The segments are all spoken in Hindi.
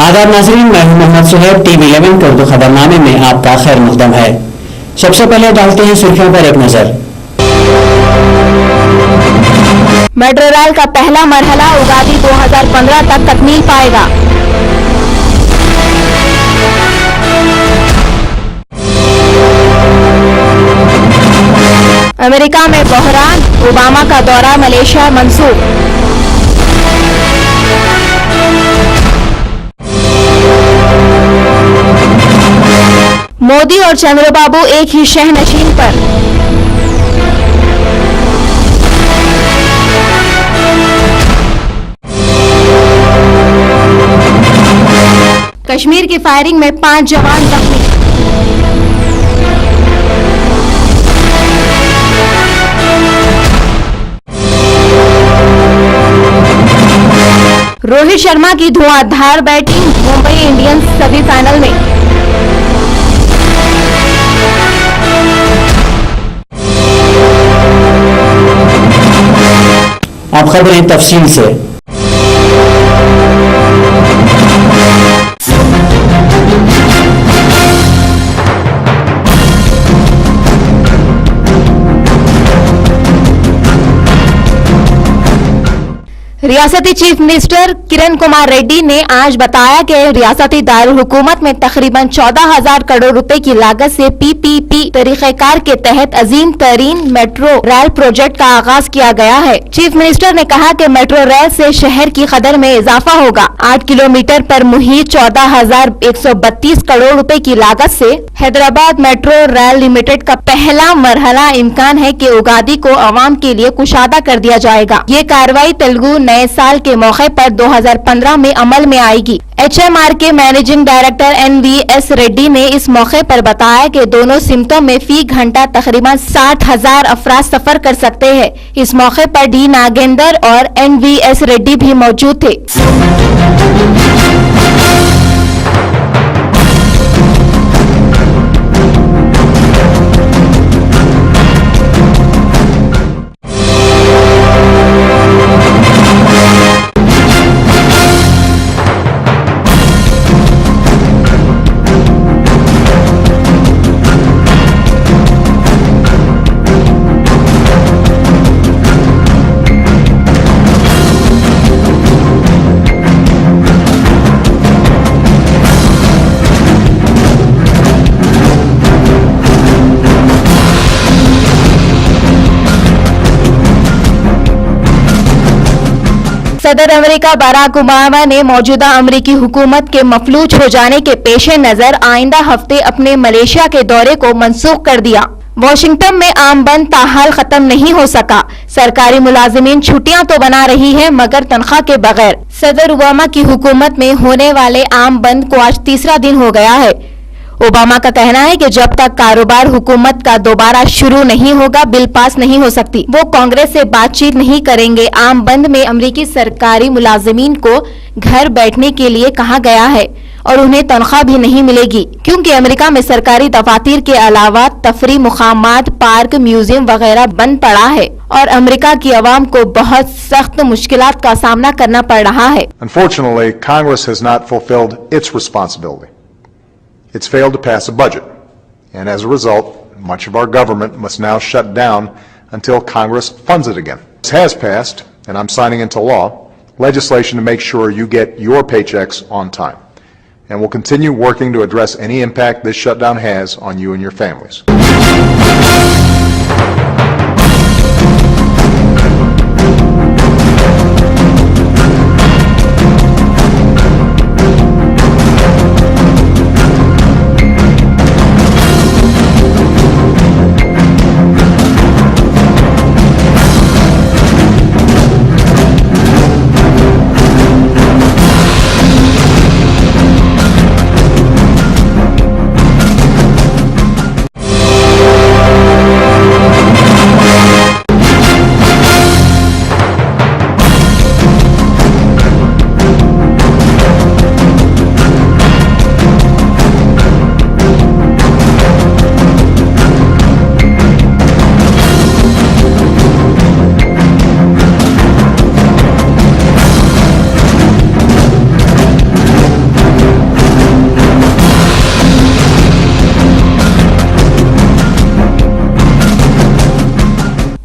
आदाब नाज़रीन, मैं हूं मोहम्मद सुहैब। TV11 के उर्दू खबरनामे में आपका खैर मक़दम है। सबसे पहले डालते हैं सुर्खियों पर एक नजर। मेट्रो रेल का पहला मरहला उगादी 2015 तक तकमील पाएगा। अमेरिका में बहरान, ओबामा का दौरा मलेशिया मंसूख। मोदी और चंद्रबाबू एक ही शहनशीन पर। कश्मीर की फायरिंग में 5 जवान जख्मी। रोहित शर्मा की धुआंधार बैटिंग, मुंबई इंडियंस सेमीफाइनल में। अब खबरें तफसील से। रियासती चीफ मिनिस्टर किरण कुमार रेड्डी ने आज बताया कि रियासती दारुल हुकूमत में तकरीबन 14,000 करोड़ रुपए की लागत से PPP तरीक़ेकार के तहत अजीम तरीन मेट्रो रेल प्रोजेक्ट का आगाज किया गया है। चीफ मिनिस्टर ने कहा कि मेट्रो रेल से शहर की कदर में इजाफा होगा। 8 किलोमीटर पर मुहित 14,132 करोड़ रुपए की लागत से हैदराबाद मेट्रो रेल लिमिटेड का पहला मरहला इम्कान है कि उगादी को आवाम के लिए कुशादा कर दिया जाएगा। ये कार्रवाई तेलुगु नए साल के मौके पर 2015 में अमल में आएगी। HMR के मैनेजिंग डायरेक्टर NVS रेड्डी ने इस मौके पर बताया कि दोनों सिमतों में फी घंटा तकरीबन 60,000 अफराद सफर कर सकते हैं। इस मौके पर D नागेंदर और NVS रेड्डी भी मौजूद थे। सदर अमेरिका बराक ओबामा ने मौजूदा अमेरिकी हुकूमत के मफलूज हो जाने के पेश नजर आइंदा हफ्ते अपने मलेशिया के दौरे को मनसूख कर दिया। वॉशिंगटन में आम बंद ताहाल खत्म नहीं हो सका। सरकारी मुलाजिमीन छुट्टियां तो बना रही है मगर तनख्वाह के बगैर। सदर ओबामा की हुकूमत में होने वाले आम बंद को आज तीसरा दिन हो गया है। ओबामा का कहना है कि जब तक कारोबार हुकूमत का दोबारा शुरू नहीं होगा, बिल पास नहीं हो सकती। वो कांग्रेस से बातचीत नहीं करेंगे। आम बंद में अमेरिकी सरकारी मुलाजिमीन को घर बैठने के लिए कहा गया है और उन्हें तनख्वाह भी नहीं मिलेगी, क्योंकि अमेरिका में सरकारी दफातर के अलावा तफरी मुकामात, पार्क, म्यूजियम वगैरह बंद पड़ा है और अमेरिका की आवाम को बहुत सख्त मुश्किलात का सामना करना पड़ रहा है। Unfortunately, Congress has not fulfilled its responsibility. It's failed to pass a budget, and as a result, much of our government must now shut down until Congress funds it again. This has passed, and I'm signing into law, legislation to make sure you get your paychecks on time. And we'll continue working to address any impact this shutdown has on you and your families.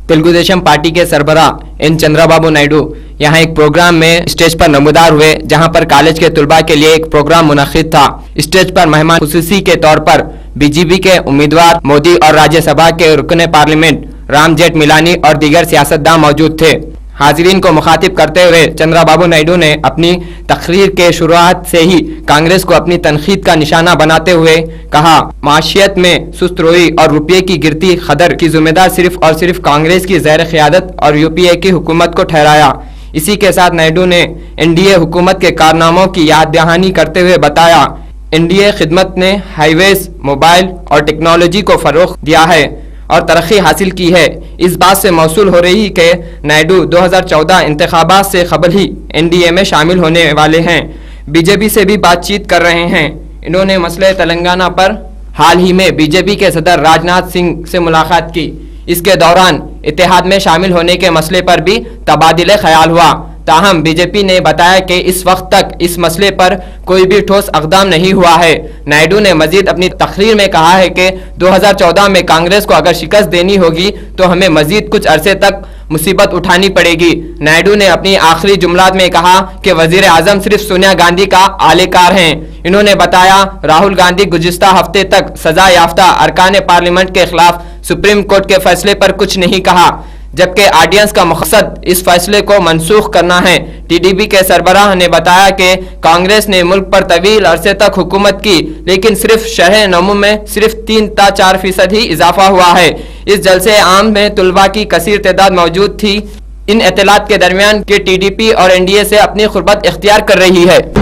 Telugu Desam party के सरबराह एन चंद्रबाबू नायडू यहाँ एक प्रोग्राम में स्टेज पर नमूदार हुए, जहाँ पर कॉलेज के तुलबा के लिए एक प्रोग्राम मुनक्किद था। स्टेज पर मेहमान खुसूसी के तौर पर बीजेपी के उम्मीदवार मोदी और राज्यसभा के रुकने पार्लियामेंट राम जेठमिलानी और दीगर सियासतदान मौजूद थे। हाजिरीन को मुखातिब करते हुए चंद्रबाबू नायडू ने अपनी तकरीर के शुरुआत से ही कांग्रेस को अपनी तनकीद का निशाना बनाते हुए कहा, माशियत में सुस्त रोई और रुपये की गिरती खदर की जिम्मेदार सिर्फ और सिर्फ कांग्रेस की ज़ैर क़यादत और यूपीए की हुकूमत को ठहराया। इसी के साथ नायडू ने एनडीए हुकूमत के कारनामों की याद दहानी करते हुए बताया, एनडीए खिदमत ने हाईवेज, मोबाइल और टेक्नोलॉजी को फ़रोग़ दिया है और तरक्की हासिल की है। इस बात से मौसूल हो रही कि नायडू 2014 इंतखाबात से कबल ही एनडीए में शामिल होने वाले हैं, बीजेपी से भी बातचीत कर रहे हैं। इन्होंने मसले तेलंगाना पर हाल ही में बीजेपी के सदर राजनाथ सिंह से मुलाकात की। इसके दौरान इत्तेहाद में शामिल होने के मसले पर भी तबादिले ख्याल हुआ। ताहम बीजेपी ने बताया कि इस वक्त तक इस मसले पर कोई भी ठोस इक़दाम नहीं हुआ है। नायडू ने मजीद अपनी तकरीर में कहा है कि 2014 में कांग्रेस को अगर शिकस्त देनी होगी तो हमें मजीद कुछ अरसे तक मुसीबत उठानी पड़ेगी। नायडू ने अपनी आखिरी जुमलात में कहा कि वजीर आजम सिर्फ सोनिया गांधी का आलेकार हैं। इन्होंने बताया, राहुल गांधी गुज़िश्ता हफ्ते तक सजा याफ्ता अरकान पार्लियामेंट के खिलाफ सुप्रीम कोर्ट के फैसले पर कुछ नहीं कहा, जबकि ऑडियंस का मकसद इस फैसले को मनसूख करना है। टीडीपी के सरबराह ने बताया कि कांग्रेस ने मुल्क पर तवील अरसे तक हुकूमत की, लेकिन सिर्फ शरह नमू में सिर्फ 3 से 4% ही इजाफा हुआ है। इस जलसे आम में तुलबा की कसीर तादाद मौजूद थी। इन इत्तलात के दरमियान कि टीडीपी और एनडीए से अपनी खुर्बत इख्तियार कर रही है।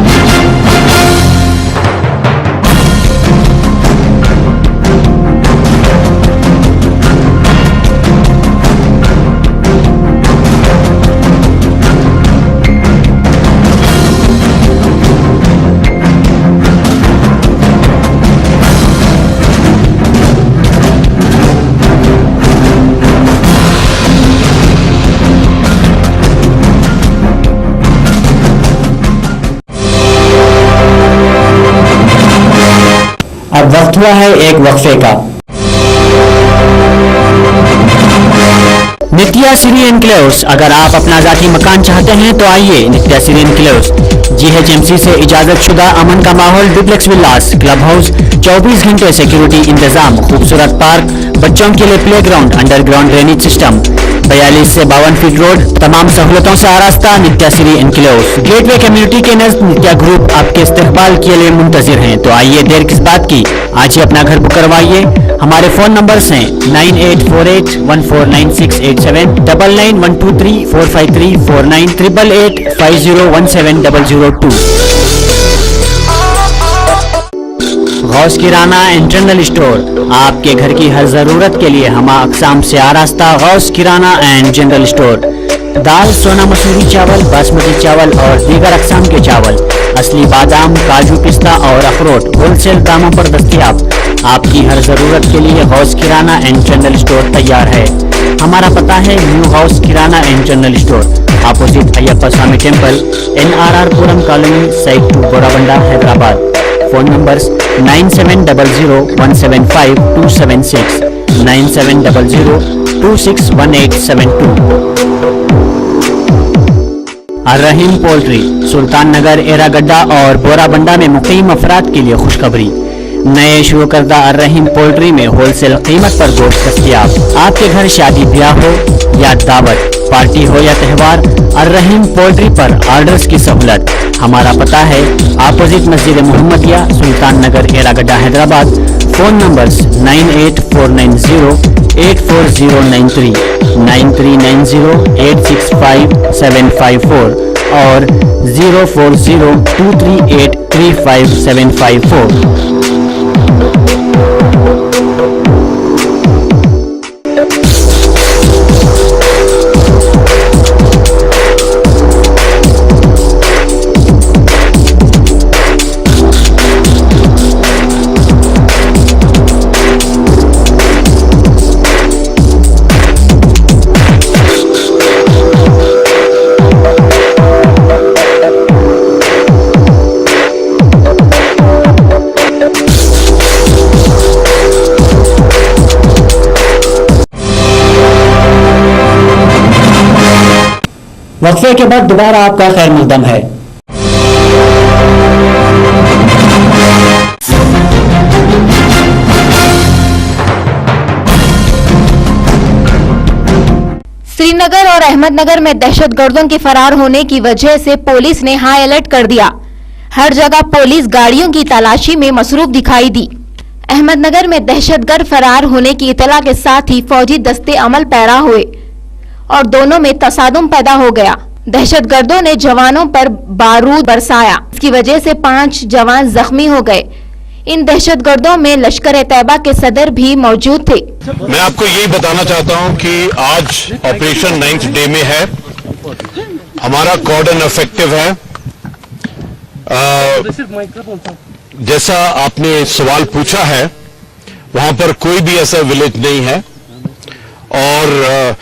अब वक्त हुआ है एक वक्फे का। नित्या सिटी एनक्लेव्स, अगर आप अपना जाती मकान चाहते हैं तो आइए नित्या सिटी एनक्लेव्स। जीएचएमसी से इजाजत शुदा अमन का माहौल, डुप्लेक्स विलास, क्लब हाउस, 24 घंटे सिक्योरिटी इंतजाम, खूबसूरत पार्क, बच्चों के लिए प्लेग्राउंड, अंडरग्राउंड ड्रेनेज सिस्टम, 42 से 52 फीट रोड, तमाम सहूलतों से आरास्ता नित्या सिटी एनक्लेव्स। गेटवे कम्युनिटी के नज़दीक नित्या ग्रुप आपके इस्तकबाल के लिए मुंतजिर हैं। तो आइए, देर किस बात की, आज ही अपना घर बुक करवाइए। हमारे फोन नंबर्स हैं 9848149687, 9912345349, 8850170002। Ghaus Kirana and general store, आपके घर की हर जरूरत के लिए हम अक़साम से आरास्ता Ghaus Kirana and general store. दाल, सोना मसूरी चावल, बासमती चावल और दीगर अक़साम के चावल, असली बादाम, काजू, पिस्ता और अखरोट होलसेल दामों पर दस्तयाब। आपकी हर जरूरत के लिए Ghaus Kirana and general store तैयार है। हमारा पता है new house Kirana and general store, opposite Ayyappa Swami temple, NRR Puram colony, site 2, Borabanda, Hyderabad. Phone numbers 9700175276, 9700261872। Arrahim poultry, Sultan Nagar, Erragadda और बोराबंडा में मुकीम अफराद के लिए खुशखबरी। नए शुरू करदा अर्रहीम पोल्ट्री में होलसेल कीमत पर गोश्त दस्तयाब। आपके घर शादी ब्याह हो या दावत, पार्टी हो या त्यौहार, अर्रहीम पोल्ट्री पर ऑर्डर्स की सहूलत। हमारा पता है अपोजिट मस्जिद मोहम्मदिया, सुल्तान नगर, एरागड्डा, हैदराबाद। फोन नंबर्स 9849084093, 9390865754 और 0402383554। वक्फे के बाद दोबारा आपका खैर मकदम है। श्रीनगर और अहमदनगर में दहशतगर्दों के फरार होने की वजह से पुलिस ने हाई अलर्ट कर दिया। हर जगह पुलिस गाड़ियों की तलाशी में मसरूफ दिखाई दी। अहमदनगर में दहशतगर्द फरार होने की इतला के साथ ही फौजी दस्ते अमल पैरा हुए और दोनों में तसादुम पैदा हो गया। दहशतगर्दों ने जवानों पर बारूद बरसाया, इसकी वजह से 5 जवान जख्मी हो गए। इन दहशतगर्दों में लश्कर-ए-तैयबा के सदर भी मौजूद थे। मैं आपको यही बताना चाहता हूं कि आज ऑपरेशन 9th डे में है, हमारा कॉर्डन इफेक्टिव है। जैसा आपने सवाल पूछा है, वहां पर कोई भी ऐसा विलेज नहीं है और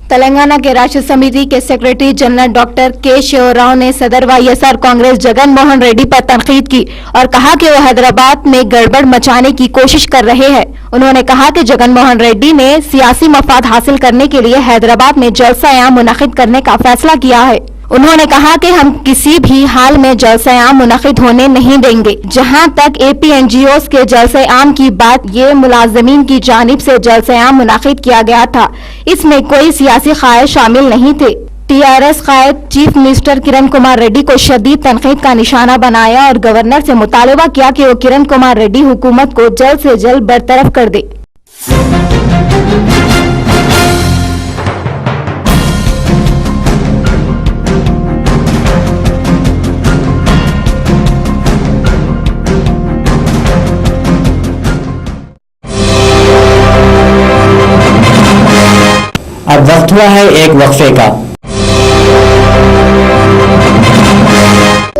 तेलंगाना के राष्ट्र समिति के सेक्रेटरी जनरल डॉक्टर के शिवराव ने सदर वाईएसआर कांग्रेस जगन मोहन रेड्डी पर तनकीद की और कहा कि वो हैदराबाद में गड़बड़ मचाने की कोशिश कर रहे हैं। उन्होंने कहा कि जगन मोहन रेड्डी ने सियासी मफाद हासिल करने के लिए हैदराबाद में जलसा-ए-आम मुनक्किद करने का फैसला किया है। उन्होंने कहा कि हम किसी भी हाल में जलसा-ए-आम मुनक्किद होने नहीं देंगे। जहां तक APNGOs के जलसा-ए-आम की बात, ये मुलाजमीन की जानिब से जलसा-ए-आम मुनक्किद किया गया था, इसमें कोई सियासी ख्वाहिश शामिल नहीं थे। TRS कायद चीफ मिनिस्टर किरण कुमार रेड्डी को शदीद तनकीद का निशाना बनाया और गवर्नर से मुतालबा किया कि वो किरण कुमार रेड्डी हुकूमत को जल्द से जल्द बरतरफ कर दे। अब वक्त हुआ है एक वक्फे का।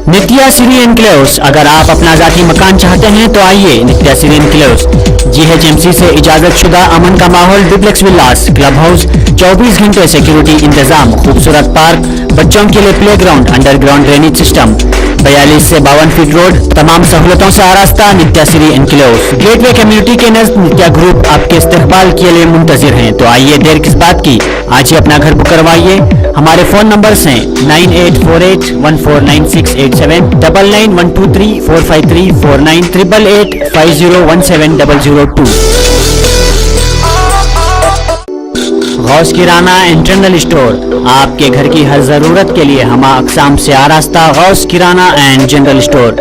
नित्या सिरी एनक्लेव्स, अगर आप अपना जाती मकान चाहते हैं तो आइए नित्या सिरी एनक्लेव्स। GHMC से इजाजत शुदा अमन का माहौल, डुप्लेक्स विलास, क्लब हाउस, 24 घंटे सिक्योरिटी इंतजाम, खूबसूरत पार्क, बच्चों के लिए प्लेग्राउंड, अंडरग्राउंड ड्रेनेज सिस्टम, 42 से 52 फीट रोड, तमाम सहूलतों से आरास्ता नित्या सिरी एनक्लेव्स। गेटवे कम्युनिटी के नज़दीक नित्या ग्रुप आपके इस्तकबाल के लिए मुंतजिर हैं। तो आइए, देर किस बात की, आज ही अपना घर बुक करवाइए। हमारे फोन नंबर्स हैं 9848149687, 9912345349, 8850170002। Ghaus Kirana and general store, आपके घर की हर जरूरत के लिए हम अक़साम से आरास्ता Ghaus Kirana and general store.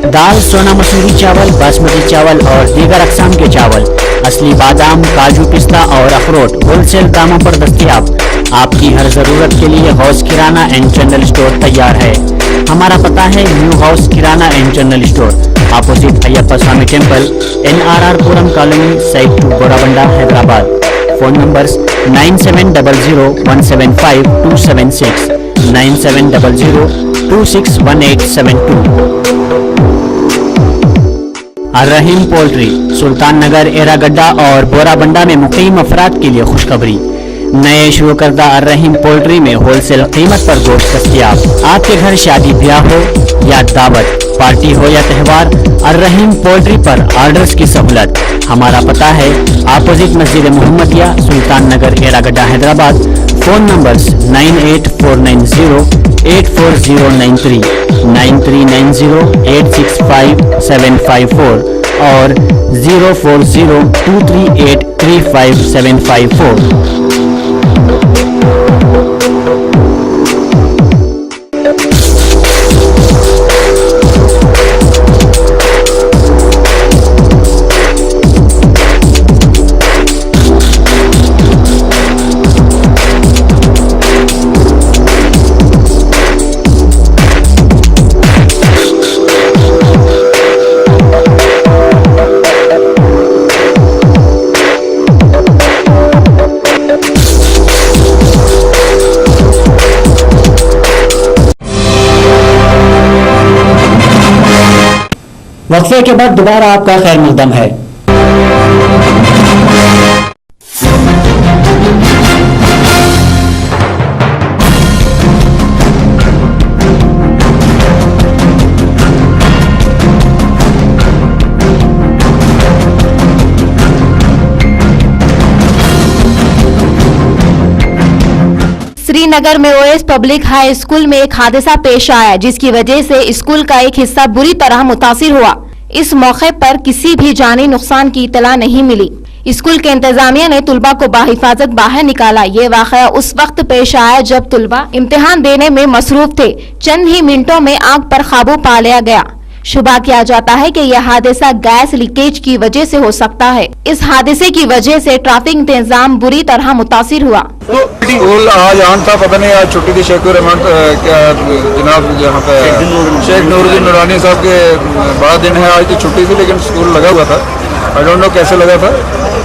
दाल, सोना मसूरी चावल, बासमती चावल और दीगर अक़साम के चावल, असली बादाम, काजू, पिस्ता और अखरोट होलसेल दामों पर दस्तयाब। आपकी हर जरूरत के लिए Ghaus Kirana and general store तैयार है। हमारा पता है new house Kirana and general store, opposite Ayyappa Swami temple, NRR Puram colony, side 2, Borabanda, Hyderabad. Phone numbers 9700175276, 9700261872। Arrahim poultry, Sultan Nagar, Erragadda और बोराबंडा में मुकीम अफराद के लिए खुशखबरी। नए शुरू करदा अर्रहीम पोल्ट्री में होलसेल कीमत पर गोश्त दस्तयाब। आपके घर शादी ब्याह हो या दावत, पार्टी हो या त्यौहार, अर्रहीम पोल्ट्री पर ऑर्डर्स की सहूलत। हमारा पता है अपोजिट मस्जिद मोहम्मदिया, सुल्तान नगर, एरागड्डा, हैदराबाद। फोन नंबर्स 9849084093, 9390865754 और 0402383554। वक्फे के बाद दोबारा आपका खैर मकदम है। नगर में ओएस पब्लिक हाई स्कूल में एक हादसा पेश आया जिसकी वजह से स्कूल का एक हिस्सा बुरी तरह मुतासिर हुआ। इस मौके पर किसी भी जानी नुकसान की इतला नहीं मिली। स्कूल के इंतजामिया ने तुलबा को बाहिफाजत बाहर निकाला। ये वाकया उस वक्त पेश आया जब तुलबा इम्तिहान देने में मसरूफ थे। चंद ही मिनटों में आग पर काबू पा लिया गया। शुबा किया जाता है कि यह हादसा गैस लीकेज की वजह से हो सकता है। इस हादसे की वजह से ट्रैफिक इंतजाम बुरी तरह मुतासिर हुआ। स्कूल आज आन था, पता नहीं आज छुट्टी थी। शेखुर रहमान क्या जनाब यहाँ पे शेख नूरुद्दीन नूरानी साहब के बड़ा दिन है, आज तो छुट्टी थी लेकिन स्कूल लगा हुआ था। आई डोंट नो कैसे लगा था,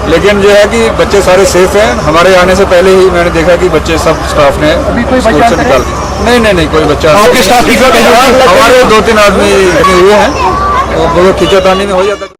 लेकिन जो है कि बच्चे सारे सेफ हैं। हमारे आने से पहले ही मैंने देखा कि बच्चे सब स्टाफ ने स्कूल से निकाल दिए। नहीं कोई बच्चा हमारे 2-3 आदमी हुए हैं, वो खींचातानी में हो जाता।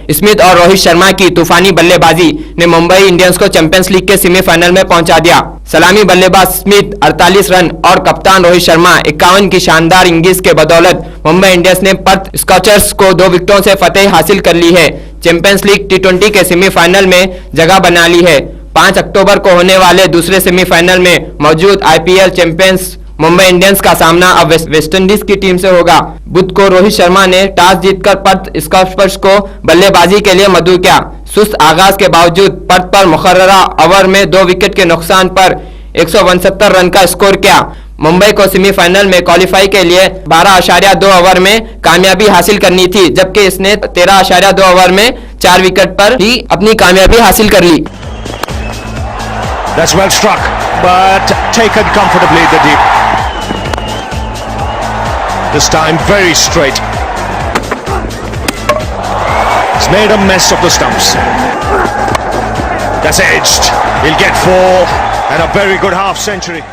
स्मिथ और रोहित शर्मा की तूफानी बल्लेबाजी ने मुंबई इंडियंस को चैंपियंस लीग के सेमीफाइनल में पहुंचा दिया। सलामी बल्लेबाज स्मिथ 48 रन और कप्तान रोहित शर्मा 51 की शानदार इंगिस के बदौलत मुंबई इंडियंस ने पर्थ स्कॉचर्स को 2 विकेटों से फतेह हासिल कर ली है। चैंपियंस लीग T20 के सेमीफाइनल में जगह बना ली है। 5 अक्टूबर को होने वाले दूसरे सेमीफाइनल में मौजूद IPL चैंपियंस मुंबई इंडियंस का सामना अब वेस्टइंडीज की टीम से होगा। बुध को रोहित शर्मा ने टॉस जीतकर पर्थ स्कॉचर्स को बल्लेबाजी के लिए मदऊ किया। सुस्त आगाज के बावजूद पर्थ पर मुकर्ररा ओवर में 2 विकेट के नुकसान पर 169 रन का स्कोर किया। मुंबई को सेमीफाइनल में क्वालिफाई के लिए 12.2 ओवर में कामयाबी हासिल करनी थी, जबकि इसने 13.2 ओवर में 4 विकेट पर ही अपनी कामयाबी हासिल कर ली। That's well struck, but taken comfortably in the deep. This time very straight. It's made a mess of the stumps. That's edged. He'll get 4 and a very good half century.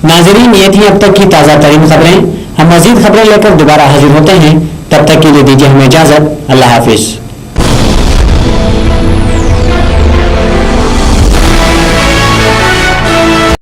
नाजरीन, ये थी अब तक की ताज़ा तरीन खबरें। हम मजीद खबरें लेकर दोबारा हाजिर होते हैं। तब तक के लिए दीजिए हमें इजाजत। अल्लाह हाफिज।